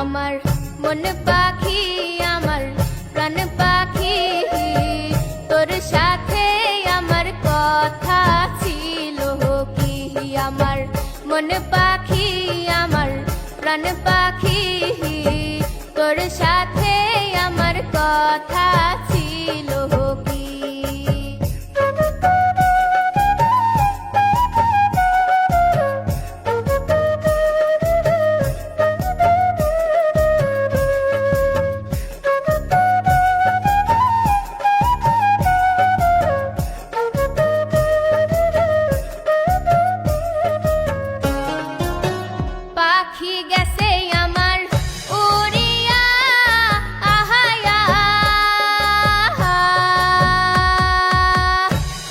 আমার মন পাখি আমার প্রাণ পাখি তোর সাথে আমার কথা ছিল কি আমার মন পাখি আমার প্রাণ পাখি তোর সাথে আমার কথা ছিল কি পাখি গেছে আমার উড়িয়া আহায়া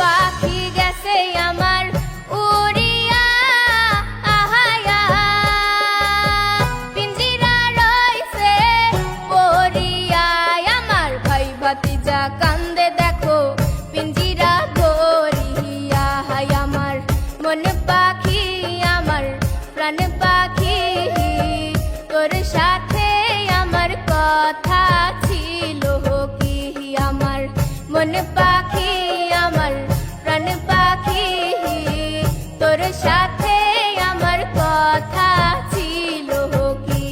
পাখি গেছে আমার উড়িয়া আহায়া পিঞ্জিরা রইছে পড়িয়া আমার ভাই ভাতিজা কান্দে দেখো পিঞ্জিরা ধরিয়া আমার মন পাখি আমার প্রাণ পাখি তোর সাথে আমার কথা ছিল কি আমার মন পাখি আমার প্রাণ পাখি তোর সাথে আমার কথা ছিল কি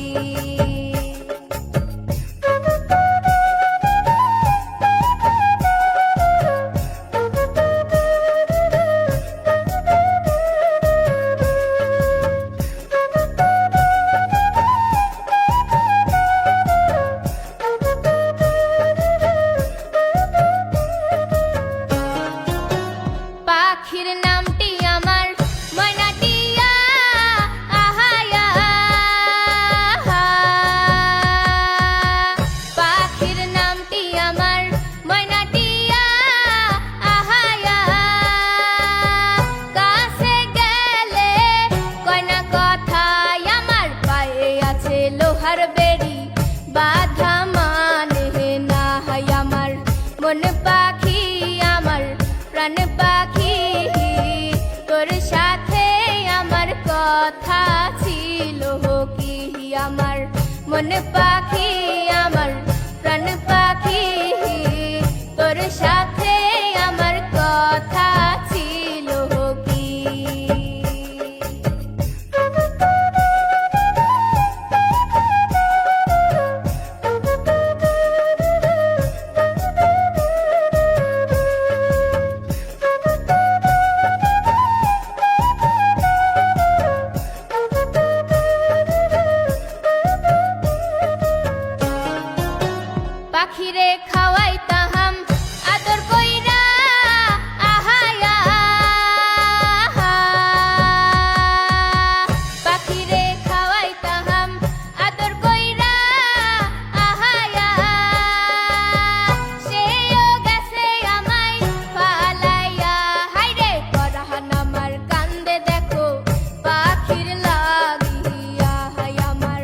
পাখির নামটি আমার ময়নাটিয়া আহায়া পাখির নামটি আমার ময়নাটিয়া আহায়া কাছে গেলে কয়না কথায় আমার পায়ে আছে লোহার বেড়ি বাধা মানে না আমার মন পাখি আমার প্রাণ পাখি তোর সাথে আমার কথা ছিল কি আমার মন পাখি আমার প্রাণ পাখি তোর সাথে আমার কথা ছিল কি পাখিরে খাওয়াইতাম আদর কইরা আহায়া পাখিরে খাওয়াইতাম আদর কইরা আহায়া সেও গেছে আমায় ফালাইয়া হাইরে পরাহান আমার কান্দে দেখো পাখির লাগিয়া আমার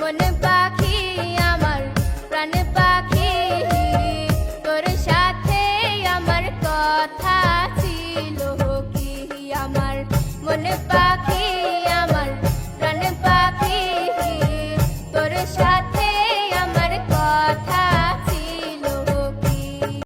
মন পাখি আমার প্রাণ পাখি তোর সাথে আমার কথা ছিল কি আমার মন পাখি